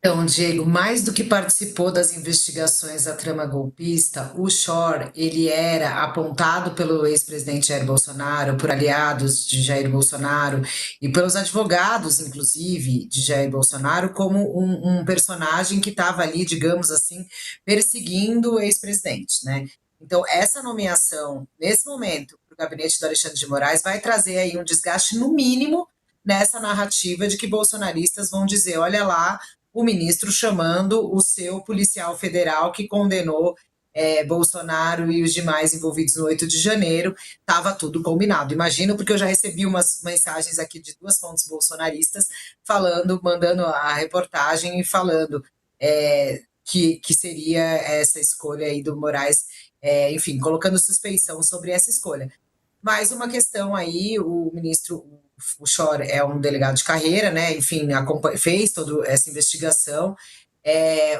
Então, Diego, mais do que participou das investigações da trama golpista, o Shor, ele era apontado pelo ex-presidente Jair Bolsonaro, por aliados de Jair Bolsonaro e pelos advogados, inclusive, de Jair Bolsonaro, como um personagem que estava ali, digamos assim, perseguindo o ex-presidente, né? Então, essa nomeação, nesse momento, para o gabinete do Alexandre de Moraes, vai trazer aí um desgaste, no mínimo, nessa narrativa de que bolsonaristas vão dizer, olha lá, o ministro chamando o seu policial federal que condenou Bolsonaro e os demais envolvidos no 8 de janeiro, estava tudo combinado. Imagino, porque eu já recebi umas mensagens aqui de duas fontes bolsonaristas falando, mandando a reportagem e falando que seria essa escolha aí do Moraes, enfim, colocando suspeição sobre essa escolha. Mais uma questão aí, o ministro, o Chor é um delegado de carreira, né? Enfim, fez toda essa investigação.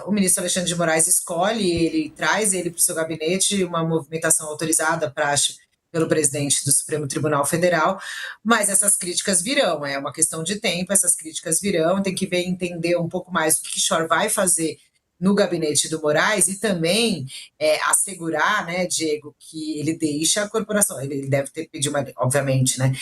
O ministro Alexandre de Moraes escolhe, ele traz ele para o seu gabinete, uma movimentação autorizada, praxe, pelo presidente do Supremo Tribunal Federal, mas essas críticas virão, é uma questão de tempo, essas críticas virão, tem que ver, entender um pouco mais o que Chor vai fazer no gabinete do Moraes e também assegurar, né, Diego, que ele deixa a corporação, ele deve ter pedido, obviamente, né,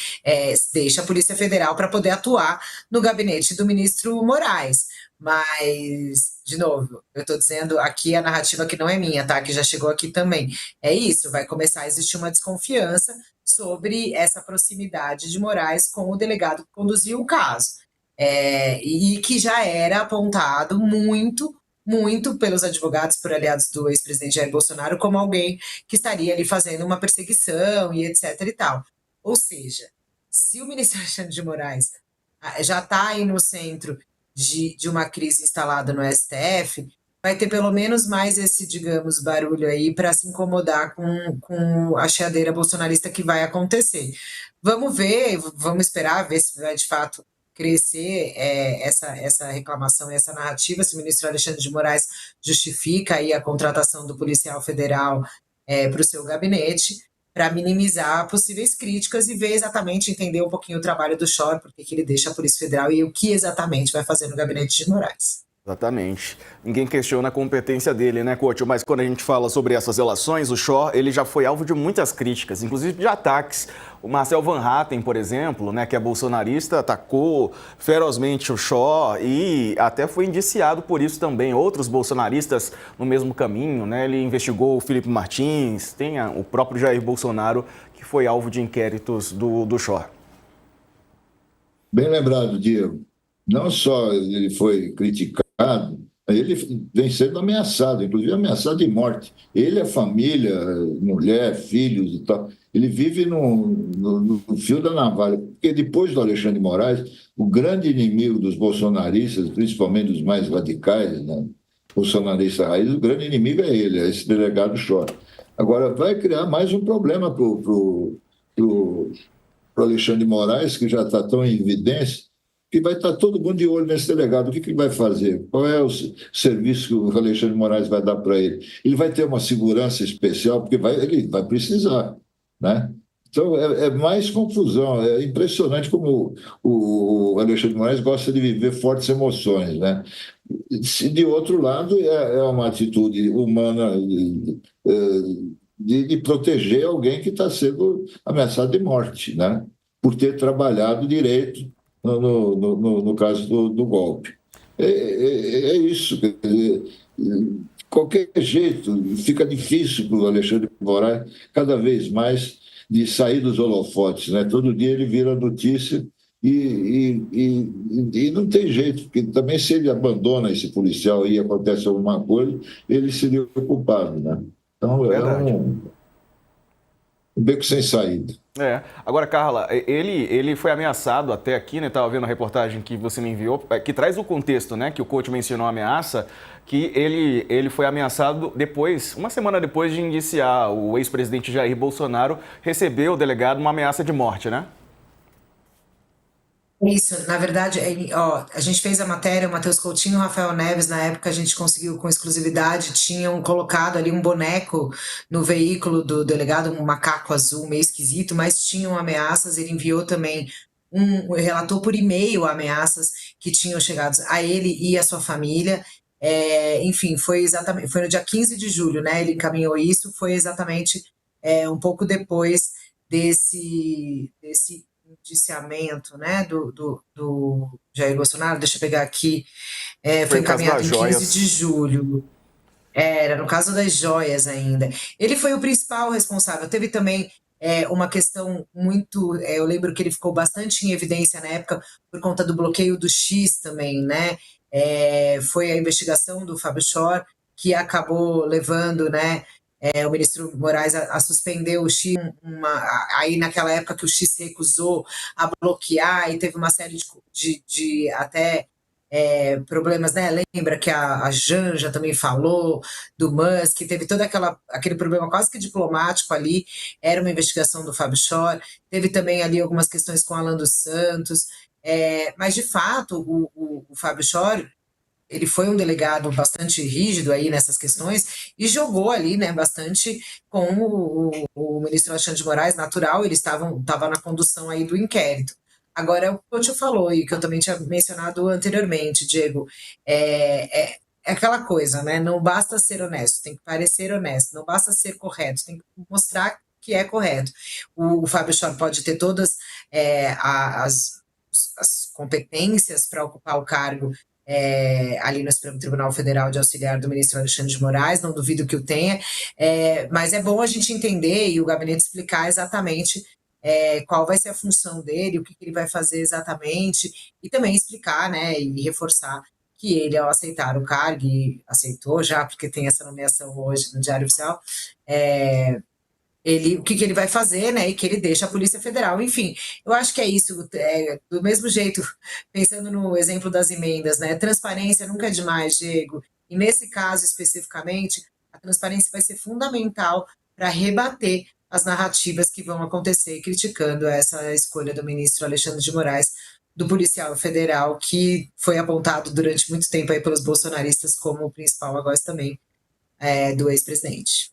deixa a Polícia Federal para poder atuar no gabinete do ministro Moraes. Mas, de novo, eu estou dizendo aqui a narrativa que não é minha, tá? Que já chegou aqui também. É isso, vai começar a existir uma desconfiança sobre essa proximidade de Moraes com o delegado que conduziu o caso. E que já era apontado muito pelos advogados, por aliados do ex-presidente Jair Bolsonaro, como alguém que estaria ali fazendo uma perseguição e etc e tal. Ou seja, se o ministro Alexandre de Moraes já está aí no centro de uma crise instalada no STF, vai ter pelo menos mais esse, digamos, barulho aí para se incomodar com a cheadeira bolsonarista que vai acontecer. Vamos ver, vamos esperar, ver se vai de fato crescer essa reclamação, essa narrativa, se o ministro Alexandre de Moraes justifica aí a contratação do policial federal para o seu gabinete, para minimizar possíveis críticas e ver exatamente, entender um pouquinho o trabalho do Chor, porque que ele deixa a Polícia Federal e o que exatamente vai fazer no gabinete de Moraes. Exatamente. Ninguém questiona a competência dele, né, Couto? Mas quando a gente fala sobre essas relações, o Shor, ele já foi alvo de muitas críticas, inclusive de ataques. O Marcel Van Hatten, por exemplo, né, que é bolsonarista, atacou ferozmente o Shor e até foi indiciado por isso também. Outros bolsonaristas no mesmo caminho, né? Ele investigou o Felipe Martins, tem o próprio Jair Bolsonaro, que foi alvo de inquéritos do Shor. Bem lembrado, Diego. Não só ele foi criticado, ele vem sendo ameaçado, inclusive ameaçado de morte. Ele, a família, mulher, filhos e tal, ele vive no fio da navalha. Porque depois do Alexandre de Moraes, o grande inimigo dos bolsonaristas, principalmente dos mais radicais, né, bolsonaristas raiz, o grande inimigo é ele, é esse delegado Chora. Agora, vai criar mais um problema para o Alexandre de Moraes, que já está tão em evidência, que vai estar todo mundo de olho nesse delegado. O que ele vai fazer? Qual é o serviço que o Alexandre de Moraes vai dar para ele? Ele vai ter uma segurança especial, porque ele vai precisar, né? Então, é mais confusão. É impressionante como o Alexandre de Moraes gosta de viver fortes emoções, né? De outro lado, é uma atitude humana de proteger alguém que está sendo ameaçado de morte, né? Por ter trabalhado direito no caso do golpe. É isso. Quer dizer, de qualquer jeito, fica difícil para o Alexandre de Moraes, cada vez mais, de sair dos holofotes. Né? Todo dia ele vira notícia e não tem jeito, porque também se ele abandona esse policial e acontece alguma coisa, ele seria o culpado. Né? Então é Verdade. um beco sem saída. Agora, Carla, ele foi ameaçado até aqui, né? Estava vendo a reportagem que você me enviou, que traz o contexto, né? Que o coach mencionou a ameaça, que ele foi ameaçado depois, uma semana depois de indiciar o ex-presidente Jair Bolsonaro, recebeu o delegado uma ameaça de morte, né? Isso, na verdade, ó, a gente fez a matéria, o Matheus Coutinho e o Rafael Neves, na época a gente conseguiu com exclusividade, tinham colocado ali um boneco no veículo do delegado, um macaco azul meio esquisito, mas tinham ameaças, ele enviou também relatou por e-mail ameaças que tinham chegado a ele e a sua família. Enfim, foi no dia 15 de julho, né? Ele encaminhou isso, foi exatamente um pouco depois desse indiciamento, né, do Jair Bolsonaro. Deixa eu pegar aqui. Foi Foi o caso encaminhado das em 15 de joias. julho. Era no caso das joias ainda. Ele foi o principal responsável. Teve também uma questão muito. Eu lembro que ele ficou bastante em evidência na época por conta do bloqueio do X também, né? Foi a investigação do Fábio Chor que acabou levando, né? O ministro Moraes a suspender o X, aí naquela época que o X se recusou a bloquear e teve uma série de até problemas, né? Lembra que a Janja também falou do Musk, teve todo aquele problema quase que diplomático ali, era uma investigação do Fábio Chor, teve também ali algumas questões com Alan dos Santos, mas de fato o Fábio Chor ele foi um delegado bastante rígido aí nessas questões e jogou ali, né, bastante com o ministro Alexandre de Moraes, natural, ele estava na condução aí do inquérito. Agora, é o que o Tio falou e que eu também tinha mencionado anteriormente, Diego, é aquela coisa, né? Não basta ser honesto, tem que parecer honesto, não basta ser correto, tem que mostrar que é correto. O Fábio Chor pode ter todas as competências para ocupar o cargo ali no Supremo Tribunal Federal de auxiliar do ministro Alexandre de Moraes, não duvido que o tenha, mas é bom a gente entender e o gabinete explicar exatamente qual vai ser a função dele, o que ele vai fazer exatamente, e também explicar, né, e reforçar que ele, ao aceitar o cargo, e aceitou já, porque tem essa nomeação hoje no Diário Oficial, o que ele vai fazer, né? E que ele deixa a Polícia Federal. Enfim, eu acho que é isso. Do mesmo jeito, pensando no exemplo das emendas, né? Transparência nunca é demais, Diego. E nesse caso especificamente, a transparência vai ser fundamental para rebater as narrativas que vão acontecer criticando essa escolha do ministro Alexandre de Moraes, do policial federal, que foi apontado durante muito tempo aí pelos bolsonaristas como o principal algoz também do ex-presidente.